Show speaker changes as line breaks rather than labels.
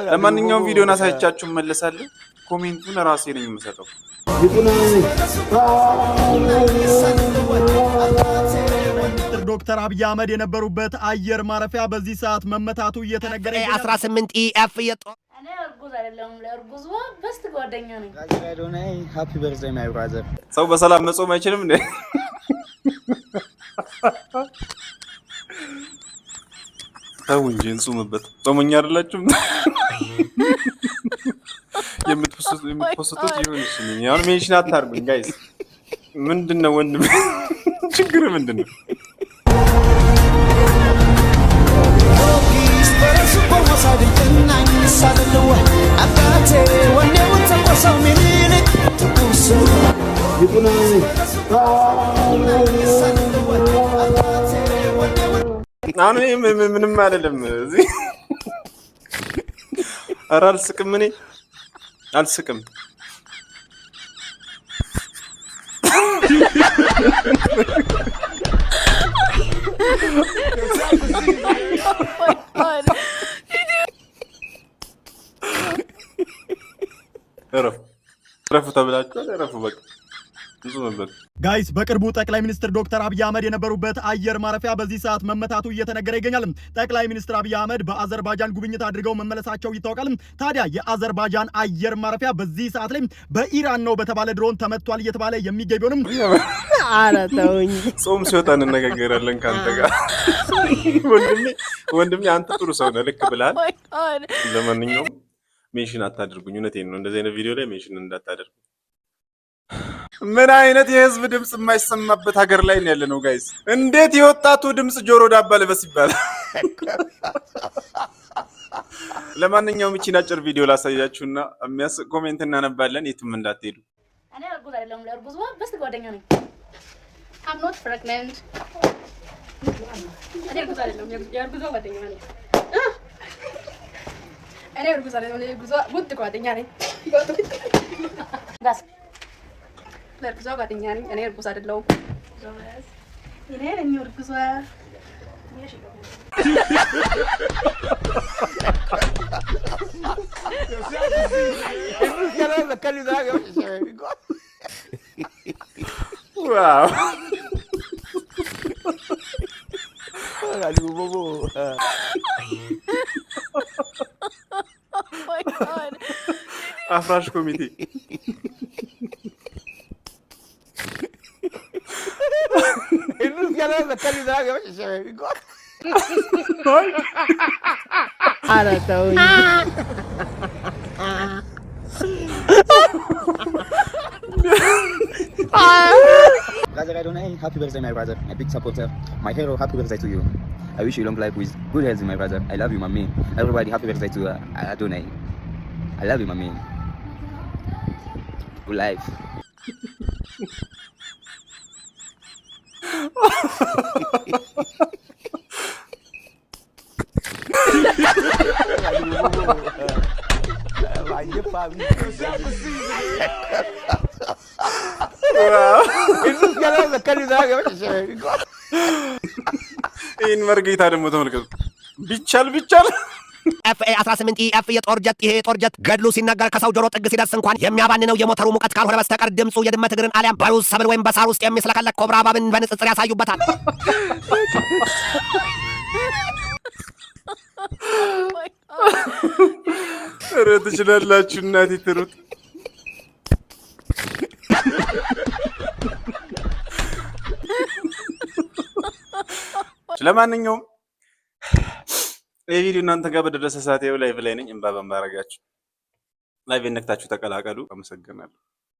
ለማንኛውም ቪዲዮን አሳይቻችሁ መለሳለሁ። ኮሜንቱን ራሴ ነኝ የምሰጠው።
ዶክተር አብይ አህመድ የነበሩበት አየር ማረፊያ በዚህ ሰዓት መመታቱ እየተነገረ
18 ኢኤፍ የጦ
እኔ እርጉዝ አይደለም ለእርጉዝዋ በስት ጓደኛ ነኝ።
አዶናይ ሃፒ በርዝዴይ ማይ ብራዘር።
ሰው በሰላም መጾም አይችልም እንዴ? ታው እንጂ እንጹምበት። ጾመኛ አይደላችሁም? የምትፖስቱት ይሁን እሺ። ያው ሜንሽን አታርጉኝ ጋይስ። ምንድነው ወንድም ችግር ምንድነው? አሁን ምንም አይደለም። እዚህ ኧረ አልስቅም፣ እኔ አልስቅም። ረፉ ተብላችኋል። ረፉ በቃ
ጋይስ በቅርቡ ጠቅላይ ሚኒስትር ዶክተር አብይ አህመድ የነበሩበት አየር ማረፊያ በዚህ ሰዓት መመታቱ እየተነገረ ይገኛል። ጠቅላይ ሚኒስትር አብይ አህመድ በአዘርባጃን ጉብኝት አድርገው መመለሳቸው ይታወቃል። ታዲያ የአዘርባጃን አየር ማረፊያ በዚህ ሰዓት ላይ በኢራን ነው በተባለ ድሮን ተመቷል እየተባለ የሚገኝ ቢሆንም
ኧረ ተውኝ፣
ጾም ሲወጣ እንነጋገራለን ካንተ ጋር። ወንድሜ አንተ ጥሩ ሰው ነህ፣ ልክ ብለሃል። ለማንኛውም ሜንሽን አታድርጉኝ። እውነቴን ነው። እንደዚህ አይነት ቪዲዮ ላይ ሜንሽን እንዳታደርጉ። ምን አይነት የህዝብ ድምጽ የማይሰማበት ሀገር ላይ ነው ያለነው ጋይስ? እንዴት የወጣቱ ድምጽ ጆሮ ዳባ ልበስ ይባላል? ለማንኛውም እቺን አጭር ቪዲዮ ላሳያችሁና የሚያስቅ ኮሜንት እናነባለን። የትም እንዳትሄዱ።
እኔ እርጉዝ አይደለም ለእርጉዝዋ በስት ጓደኛ ነኝ። I'm not pregnant. እኔ እርጉዝ አይደለም የእርጉዝዋ ጓደኛ ነኝ። እኔ እርጉዝ አይደለም የእርጉዝዋ ውድ ጓደኛ ነኝ። ለእርጉዝዋ ጓደኛ ነኝ። እኔ እርጉዝ አይደለም። እኔ ነኝ እርጉዝዋ።
ዋው አፍራሽ ኮሚቴ
ኧረ ተውኝ።
Brother Adonai, happy birthday, my brother, my big supporter, my hero. Happy birthday to you. I wish you long life with good health, my brother. I love you, my man. Everybody, happy birthday to Adonai. I love you, my man. Good life.
ይህን መርጌታ ደግሞ ተመልከቱ። ቢቻል
ኤፍኤ 18 ኢኤፍ የጦር ጀት። ይሄ የጦር ጀት ገድሉ ሲነገር ከሰው ጆሮ ጥግ ሲደርስ እንኳን የሚያባንነው የሞተሩ ሙቀት ካልሆነ በስተቀር ድምፁ የድመት እግርን አሊያም በሩዝ ሰብል ወይም በሳር ውስጥ የሚስለከለክ ኮብራ እባብን በንጽጽር ያሳዩበታል።
ኧረ ትችላላችሁ እናቴ ትሩት። ለማንኛውም የቪዲዮ እናንተ ጋር በደረሰ ሰዓት ላይቭ ላይ ነኝ። እንባ በማረጋችሁ ላይቭ ነክታችሁ ተቀላቀሉ። አመሰግናለሁ።